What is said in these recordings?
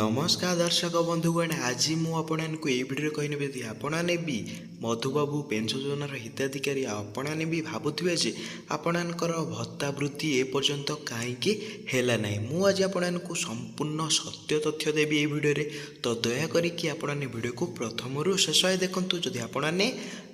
नमस्कार दर्शक बंधुगण आज मुझे ये भिडियो कहने यदि आपने भी मधुबाबू पेंशन योजनार हिताधिकारी आपने भी भावुवे जे आपणकर भत्ता वृद्धि एपर्यंत कहीं है ना मुझे आपको संपूर्ण सत्य तथ्य देवी ये भिडियो तो दयाकोरी आपने भिडियो को प्रथम शेष देखूँ जदि आपने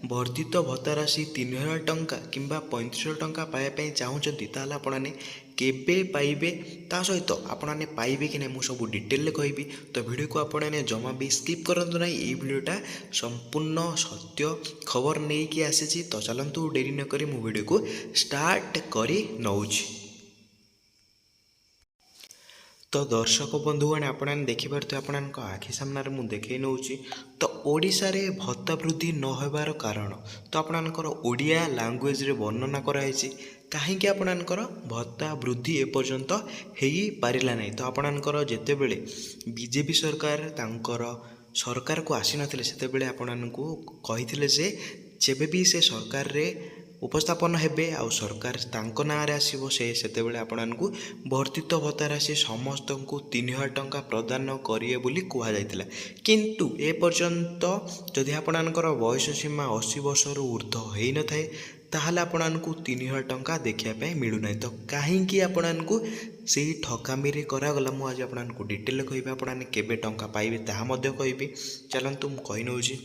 वर्धित भत्ता राशि 3000 टंका कि 3500 टंका पाइबा चाहते आपने केबे पाइबे ता सहित आपने पाइबे कि नहीं मुझे सब डिटेल कहबी। तो वीडियो को आपने जमा भी स्किप करंतु नहीं ये वीडियोटा संपूर्ण सत्य खबर नहीं कि आसी। तो चलतु डेरी न करी मु वीडियो को स्टार्ट करी नौछि। तो दर्शक बंधुगण आपने देखिपे आपण आखि सामने मुझे देखे नौ। तो ओडिशा रे भत्ता वृद्धि न होबार कारण तो आपणकर ओडिया लैंग्वेज रे वर्णना कराई कहीं आपणकर भत्ता वृद्धि एपर्यंत हो पारा नहीं। तो आपणकर जितेबले बीजेपी सरकार तांकर सरकार को आसी नथिले सेतेबेले आपणको कहिथिले जे जेबे भी से सरकार रे उपस्थापन हेबे आउ सरकार तांको नारे आसीबो सेतेबेले आपणको वर्धित भत्ता राशि समस्त को 3000 टंका प्रदान करिए बोली कुहा जायतिला। किंतु ए पर्यंत जदि आपणकर वयस सीमा 80 वर्ष ऊर्ध्व होई न थाए ताहले आपणको 3000 टंका देखिया मिलू ना। तो कहीं आपणको से ठकामी करागला मु आज आपणको डिटेल कहबी आपने केबे टंका पाइबे ताहा मध्य कहबी। चलतु मु कहि नउछि।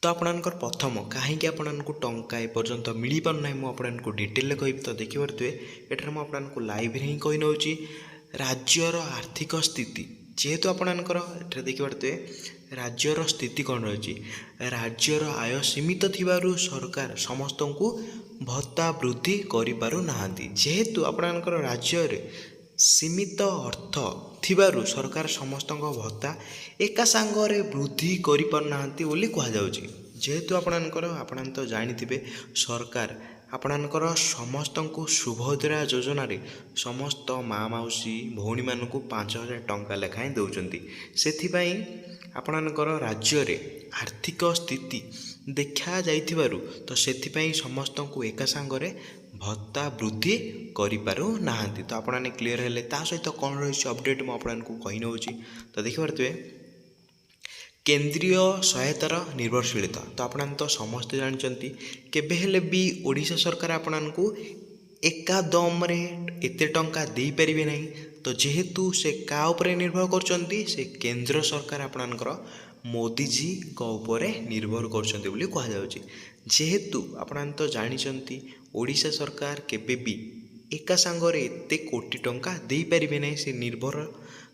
तो आपणकर प्रथम कहीं आपको टंका एपर्यंत मिल पारना मुझे डिटेल कहबी। तो देखिपे एठार मुझे लाइव ही कही नौ राज्यर आर्थिक स्थिति जेहेतु आपणकर देखिपे राज्यर स्थिति कौन रही राज्यर आय सीमित थिबारु सरकार समस्त को भत्ता वृद्धि करिपारु नाहांती। जेहेतु आपणकर राज्य रे सीमित अर्थ थिबारु सरकार समस्त भत्ता एका सांगरे वृद्धि करिपारनाहांती बोली कहा जाउची। जेहेतु आपण तो जानिथिबे सरकार आपणकर समस्त को सुभद्रा योजना रे समस्त माँ मौसी भौणी मानू 5000 टंका लेखाएं दौरान से आपणकर राज्य रे आर्थिक स्थिति देखा जाइथिबारु तो सेथिपाई समस्त को एका सांगरे भत्ता वृद्धि करिपारु नाहांती। तो आपने क्लियर हेले ता सहित कौन रही अपडेट मुझे कही नौ। तो देखिपे केंद्रीय सहायतार निर्भरशीलता तो आपने तो समस्ते जानते केबे हेले भी ओडिशा सरकार आपन को एकादम रे एते टंका दे परिबे नहीं। तो जेहेतु से का उपरे निर्भर करचंती से केंद्र सरकार आपनकर मोदी जी को उपरे निर्भर करचंती बोली कहा जाउची। जेहेतु आपन तो जानिचंती ओडिशा सरकार केबे भी एका सांगरे एते कोटी टंका दे परिबे नहीं से निर्भर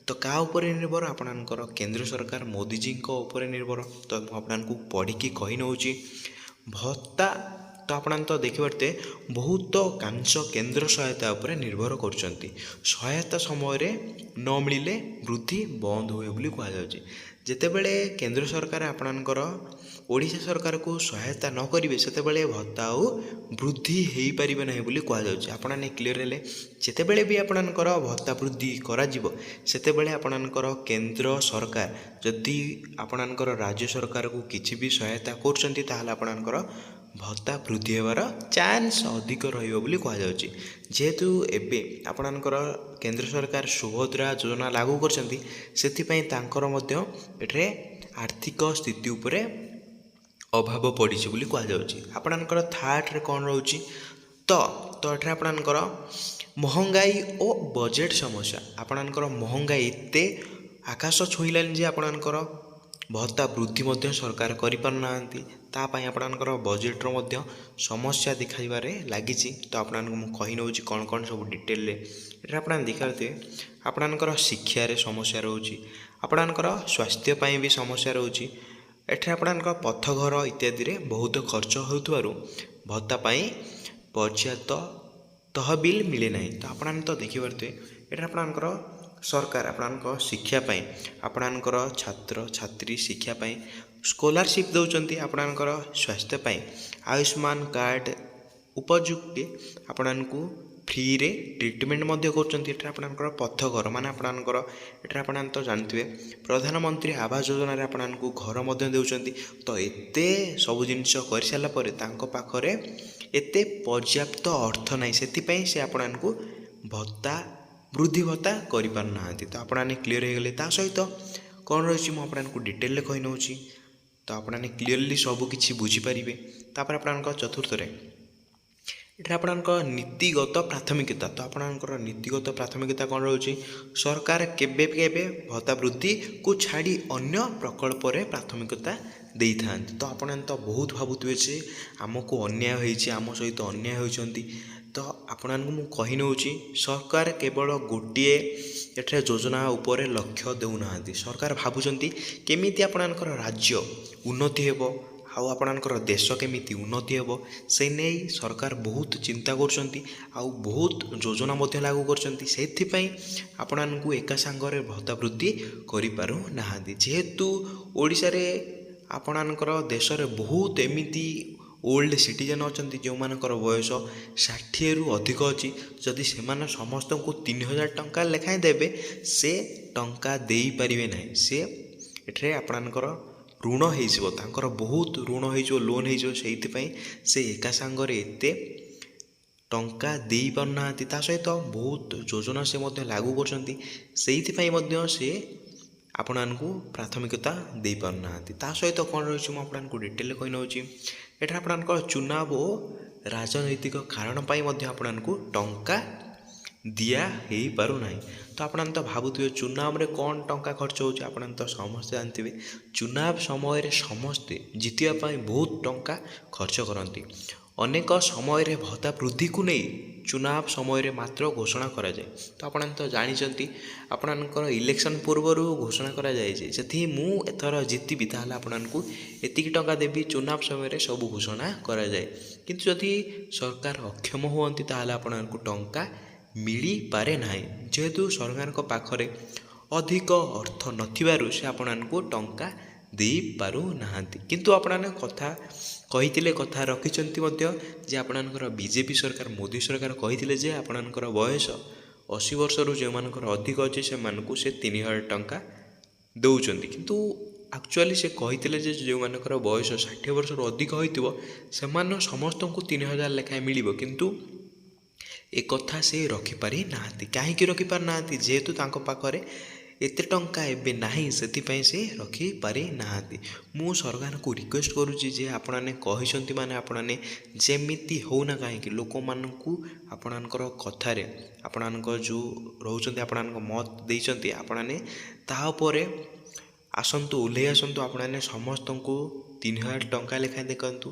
तो का उपरे निर्भर आपनकर केंद्र सरकार मोदी जी को उपरे निर्भर। तो आपको पढ़ी कही नौ भत्ता तो आपन तो देखिपे बहुत कांश केंद्र सहायता उपरे निर्भर करचंती सहायता समय रे न मिले वृद्धि बंद हुए बोली कहा जाउची। जेतेबेले केंद्र सरकार आपनकर ओडिशा सरकार को सहायता न करिवे सेतेबेले भत्ता और वृद्धि हो पारिबे नहीं बोली कहा जाउची। आपने क्लियर हेले जेतेबेले भी आपनकर भत्ता वृद्धि करा जिवो सेतेबेले आपनकर केंद्र सरकार जदि आपनकर राज्य सरकार को किछि भी सहायता करचंती ताहाले आपनकर भत्ता वृद्धि होवार चांस अधिक रहिबो बोली कहा जाउची। जेहेतु एबे आपनकर केंद्र सरकार सुभद्रा योजना लागू करचंती सेथिपई तांकर मध्य एठरे आर्थिक स्थिति उपरे अभाव पड़ी बोली कहा जाउची। आपनकर थर्ड रे कौन रहउची तो एठरे आपनकर महंगाई और बजेट समस्या आपनकर महंगाई एते आकाश छुईलानी जे आपनकर भत्ता वृद्धि मध्य सरकार करिपारनाहांती तापाई आपनकर बजेट रो मध्य समस्या दिखाइबारे लागिची। तो आपनको मु कहि नउची कौन कौन सब डिटेल रे एटा आपन देखिते आपनकर शिक्षा रे समस्या रहउची आपनकर स्वास्थ्य पाई भी समस्या रहउची एठे आपनकर पथघर इत्यादि रे बहुत खर्च होउथबारु भत्ता पाई पर्याप्त तहबिल मिले नहीं। तो आपन तो देखिपे एटा आपनकर सरकार आपनकर शिक्षा पाई आपनकर छात्र छात्री शिक्षा पाई स्कॉलरशिप दउचंती आपनकर स्वास्थ्य पाई आयुष्मान कार्ड उपयुक्त आपनको फ्री रे ट्रीटमेंट मध्य करचंती। एटा आपनकर पथघर माने आपनकर एटा आपन तो जानथिबे प्रधानमंत्री आवास योजना रे आपनको घर मध्य देउचंती। तो एते सब जिनिस कर साला परे तांको पाखरे एते पर्याप्त अर्थ नाही सेति पई से आपनको भत्ता ବୃଦ୍ଧି ଭତ୍ତା କରିପାରୁନାହାନ୍ତି। ତ ଆପଣମାନେ କ୍ଲିଅର୍ ହେଇଗଲେ। ତା ସହିତ କ'ଣ ରହିଛି ମୁଁ ଆପଣଙ୍କୁ ଡିଟେଲରେ କହି ନେଉଛି, ତ ଆପଣମାନେ କ୍ଲିଅରଲି ସବୁକିଛି ବୁଝିପାରିବେ। ତାପରେ ଆପଣଙ୍କ ଚତୁର୍ଥରେ ଏଠାରେ ଆପଣଙ୍କ ନୀତିଗତ ପ୍ରାଥମିକତା। ତ ଆପଣଙ୍କର ନୀତିଗତ ପ୍ରାଥମିକତା କ'ଣ ରହୁଛି? ସରକାର କେବେ କେବେ ଭତ୍ତା ବୃଦ୍ଧିକୁ ଛାଡ଼ି ଅନ୍ୟ ପ୍ରକଳ୍ପରେ ପ୍ରାଥମିକତା ଦେଇଥାନ୍ତି। ତ ଆପଣମାନେ ତ ବହୁତ ଭାବୁଥିବେ ଯେ ଆମକୁ ଅନ୍ୟାୟ ହେଇଛି, ଆମ ସହିତ ଅନ୍ୟାୟ ହୋଇଛନ୍ତି। ତ ଆପଣମାନଙ୍କୁ ମୁଁ କହି ନେଉଛି, ସରକାର କେବଳ ଗୋଟିଏ ଏଠାରେ ଯୋଜନା ଉପରେ ଲକ୍ଷ୍ୟ ଦେଉନାହାନ୍ତି। ସରକାର ଭାବୁଛନ୍ତି କେମିତି ଆପଣଙ୍କର ରାଜ୍ୟ ଉନ୍ନତି ହେବ, ଆଉ ଆପଣଙ୍କର ଦେଶ କେମିତି ଉନ୍ନତି ହେବ, ସେ ନେଇ ସରକାର ବହୁତ ଚିନ୍ତା କରୁଛନ୍ତି, ଆଉ ବହୁତ ଯୋଜନା ମଧ୍ୟ ଲାଗୁ କରୁଛନ୍ତି। ସେଥିପାଇଁ ଆପଣମାନଙ୍କୁ ଏକା ସାଙ୍ଗରେ ଭତ୍ତା ବୃଦ୍ଧି କରିପାରୁନାହାନ୍ତି। ଯେହେତୁ ଓଡ଼ିଶାରେ ଆପଣଙ୍କର ଦେଶରେ ବହୁତ ଏମିତି ଓଲ୍ଡ ସିଟିଜେନ୍ ଅଛନ୍ତି ଯେଉଁମାନଙ୍କର ବୟସ 60ରୁ ଅଧିକ ଅଛି। ଯଦି ସେମାନେ ସମସ୍ତଙ୍କୁ 3000 ଟଙ୍କା ଲେଖାଏଁ ଦେବେ, ସେ ଟଙ୍କା ଦେଇପାରିବେ ନାହିଁ। ସେ ଏଠାରେ ଆପଣଙ୍କର ଋଣ ହେଇଯିବ, ତାଙ୍କର ବହୁତ ଋଣ ହେଇଯିବ, ଲୋନ୍ ହେଇଯିବ। ସେଇଥିପାଇଁ ସେ ଏକା ସାଙ୍ଗରେ ଏତେ ଟଙ୍କା ଦେଇପାରୁନାହାନ୍ତି। ତା ସହିତ ବହୁତ ଯୋଜନା ସେ ମଧ୍ୟ ଲାଗୁ କରୁଛନ୍ତି, ସେଇଥିପାଇଁ ମଧ୍ୟ ସେ ଆପଣମାନଙ୍କୁ ପ୍ରାଥମିକତା ଦେଇପାରୁନାହାନ୍ତି। ତା ସହିତ କ'ଣ ରହିଛି ମୁଁ ଆପଣଙ୍କୁ ଡିଟେଲରେ କହିନେଉଛି। ଏଠାରେ ଆପଣଙ୍କର ଚୁନାବ ଓ ରାଜନୈତିକ କାରଣ ପାଇଁ ମଧ୍ୟ ଆପଣଙ୍କୁ ଟଙ୍କା ଦିଆ ହେଇପାରୁନାହିଁ। ତ ଆପଣମାନେ ତ ଭାବୁଥିବେ ଚୁନାବରେ କ'ଣ ଟଙ୍କା ଖର୍ଚ୍ଚ ହେଉଛି। ଆପଣମାନେ ତ ସମସ୍ତେ ଜାଣିଥିବେ ଚୁନାବ ସମୟରେ ସମସ୍ତେ ଜିତିବା ପାଇଁ ବହୁତ ଟଙ୍କା ଖର୍ଚ୍ଚ କରନ୍ତି। ଅନେକ ସମୟରେ ଭତ୍ତା ବୃଦ୍ଧିକୁ ନେଇ ଚୁନାବ ସମୟରେ ମାତ୍ର ଘୋଷଣା କରାଯାଏ। ତ ଆପଣମାନେ ତ ଜାଣିଛନ୍ତି ଆପଣଙ୍କର ଇଲେକ୍ସନ୍ ପୂର୍ବରୁ ଘୋଷଣା କରାଯାଇଛି, ଯଦି ମୁଁ ଏଥର ଜିତିବି ତାହେଲେ ଆପଣଙ୍କୁ ଏତିକି ଟଙ୍କା ଦେବି। ଚୁନାବ ସମୟରେ ସବୁ ଘୋଷଣା କରାଯାଏ, କିନ୍ତୁ ଯଦି ସରକାର ଅକ୍ଷମ ହୁଅନ୍ତି ତାହେଲେ ଆପଣଙ୍କୁ ଟଙ୍କା ମିଳିପାରେ ନାହିଁ। ଯେହେତୁ ସରକାରଙ୍କ ପାଖରେ ଅଧିକ ଅର୍ଥ ନଥିବାରୁ ସେ ଆପଣଙ୍କୁ ଟଙ୍କା ଦେଇପାରୁନାହାନ୍ତି। କିନ୍ତୁ ଆପଣମାନେ କଥା କହିଥିଲେ, କଥା ରଖିଛନ୍ତି ମଧ୍ୟ ଯେ ଆପଣଙ୍କର ବିଜେପି ସରକାର, ମୋଦି ସରକାର କହିଥିଲେ ଯେ ଆପଣଙ୍କର ବୟସ 80 ବର୍ଷରୁ ଯେଉଁମାନଙ୍କର ଅଧିକ ଅଛି ସେମାନଙ୍କୁ ସେ 3000 ଟଙ୍କା ଦେଉଛନ୍ତି। କିନ୍ତୁ ଆକ୍ଚୁଆଲି ସେ କହିଥିଲେ ଯେ ଯେଉଁମାନଙ୍କର ବୟସ 60 ବର୍ଷରୁ ଅଧିକ ହୋଇଥିବ ସେମାନେ ସମସ୍ତଙ୍କୁ 3000 ଲେଖାଏଁ ମିଳିବ। କିନ୍ତୁ ଏକଥା ସେ ରଖିପାରି ନାହାନ୍ତି। କାହିଁକି ରଖିପାରିନାହାନ୍ତି? ଯେହେତୁ ତାଙ୍କ ପାଖରେ ଏତେ ଟଙ୍କା ଏବେ ନାହିଁ, ସେଥିପାଇଁ ସେ ରଖିପାରି ନାହାନ୍ତି। ମୁଁ ସରକାରଙ୍କୁ ରିକ୍ୱେଷ୍ଟ କରୁଛି ଯେ ଆପଣମାନେ କହିଛନ୍ତି ମାନେ ଆପଣମାନେ ଯେମିତି ହେଉନା କାହିଁକି ଲୋକମାନଙ୍କୁ ଆପଣଙ୍କର କଥାରେ ଆପଣଙ୍କ ଯେଉଁ ରହୁଛନ୍ତି, ଆପଣଙ୍କ ମତ ଦେଇଛନ୍ତି, ଆପଣମାନେ ତାହା ଉପରେ ଆସନ୍ତୁ, ଓହ୍ଲେଇ ଆସନ୍ତୁ। ଆପଣମାନେ ସମସ୍ତଙ୍କୁ 3000 ଟଙ୍କା ଲେଖାଏଁ ଦେଖନ୍ତୁ।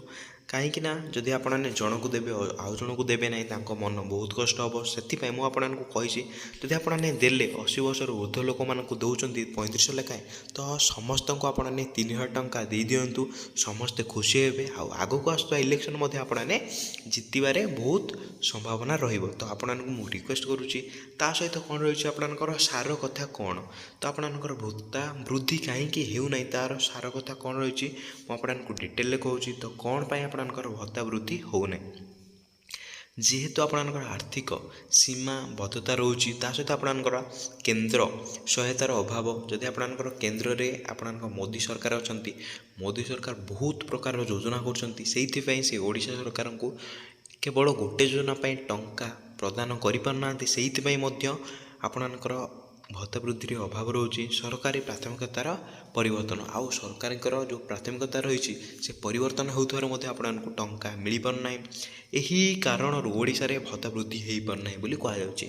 କାହିଁକିନା ଯଦି ଆପଣମାନେ ଜଣକୁ ଦେବେ ଆଉ ଜଣକୁ ଦେବେ ନାହିଁ, ତାଙ୍କ ମନ ବହୁତ କଷ୍ଟ ହେବ। ସେଥିପାଇଁ ମୁଁ ଆପଣଙ୍କୁ କହିଛି ଯଦି ଆପଣମାନେ ଦେଲେ 80 ବର୍ଷରୁ ଉର୍ଦ୍ଧ୍ୱ ଲୋକମାନଙ୍କୁ ଦେଉଛନ୍ତି 3500 ଲେଖାଏଁ, ତ ସମସ୍ତଙ୍କୁ ଆପଣମାନେ 3000 ଟଙ୍କା ଦେଇଦିଅନ୍ତୁ। ସମସ୍ତେ ଖୁସି ହେବେ, ଆଉ ଆଗକୁ ଆସୁଥିବା ଇଲେକ୍ସନ୍ ମଧ୍ୟ ଆପଣମାନେ ଜିତିବାରେ ବହୁତ ସମ୍ଭାବନା ରହିବ। ତ ଆପଣମାନଙ୍କୁ ମୁଁ ରିକ୍ୱେଷ୍ଟ କରୁଛି। ତା ସହିତ କ'ଣ ରହିଛି ଆପଣଙ୍କର ସାର କଥା କ'ଣ? ତ ଆପଣଙ୍କର ଭତ୍ତା ବୃଦ୍ଧି କାହିଁକି ହେଉନାହିଁ, ତା'ର ସାର କଥା କ'ଣ ରହିଛି ମୁଁ ଆପଣଙ୍କୁ ଡିଟେଲରେ କହୁଛି। ତ କ'ଣ ପାଇଁ ଆପଣଙ୍କର ଭତ୍ତା ବୃଦ୍ଧି ହେଉନାହିଁ? ଯେହେତୁ ଆପଣଙ୍କର ଆର୍ଥିକ ସୀମାବଦ୍ଧତା ରହୁଛି, ତା ସହିତ ଆପଣଙ୍କର କେନ୍ଦ୍ର ସହାୟତାର ଅଭାବ। ଯଦି ଆପଣଙ୍କର କେନ୍ଦ୍ରରେ ଆପଣଙ୍କ ମୋଦି ସରକାର ଅଛନ୍ତି, ମୋଦି ସରକାର ବହୁତ ପ୍ରକାରର ଯୋଜନା କରୁଛନ୍ତି, ସେଇଥିପାଇଁ ସେ ଓଡ଼ିଶା ସରକାରଙ୍କୁ କେବଳ ଗୋଟେ ଯୋଜନା ପାଇଁ ଟଙ୍କା ପ୍ରଦାନ କରିପାରୁନାହାନ୍ତି। ସେଇଥିପାଇଁ ମଧ୍ୟ ଆପଣଙ୍କର ଭତ୍ତା ବୃଦ୍ଧିରେ ଅଭାବ ରହୁଛି। ସରକାରୀ ପ୍ରାଥମିକତାର ପରିବର୍ତ୍ତନ, ଆଉ ସରକାରଙ୍କର ଯେଉଁ ପ୍ରାଥମିକତା ରହିଛି ସେ ପରିବର୍ତ୍ତନ ହେଉଥିବାରୁ ମଧ୍ୟ ଆପଣଙ୍କୁ ଟଙ୍କା ମିଳିପାରୁନାହିଁ। ଏହି କାରଣରୁ ଓଡ଼ିଶାରେ ଭତ୍ତା ବୃଦ୍ଧି ହୋଇପାରୁନାହିଁ ବୋଲି କୁହାଯାଉଛି।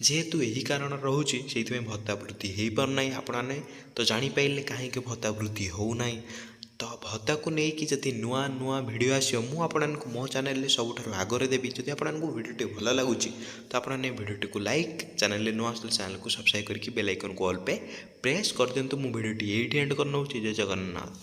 ଯେହେତୁ ଏହି କାରଣ ରହୁଛି, ସେଇଥିପାଇଁ ଭତ୍ତା ବୃଦ୍ଧି ହୋଇପାରୁନାହିଁ। ଆପଣମାନେ ତ ଜାଣିପାରିଲେ କାହିଁକି ଭତ୍ତା ବୃଦ୍ଧି ହେଉନାହିଁ। ତ ଭତ୍ତାକୁ ନେଇକି ଯଦି ନୂଆ ନୂଆ ଭିଡ଼ିଓ ଆସିବ, ମୁଁ ଆପଣଙ୍କୁ ମୋ ଚ୍ୟାନେଲରେ ସବୁଠାରୁ ଆଗରେ ଦେବି। ଯଦି ଆପଣଙ୍କୁ ଭିଡ଼ିଓଟି ଭଲ ଲାଗୁଛି ତ ଆପଣମାନେ ଭିଡ଼ିଓଟିକୁ ଲାଇକ୍, ଚ୍ୟାନେଲରେ ନୂଆ ଆସିଲେ ଚ୍ୟାନେଲକୁ ସବସ୍କ୍ରାଇବ୍ କରିକି ବେଲ୍ ଆଇକନ୍କୁ ଅଲ୍ ପେ ପ୍ରେସ୍ କରିଦିଅନ୍ତୁ। ମୁଁ ଭିଡ଼ିଓଟି ଏଇଠି ଏଣ୍ଡ କରିନେଉଛି। ଜୟ ଜଗନ୍ନାଥ।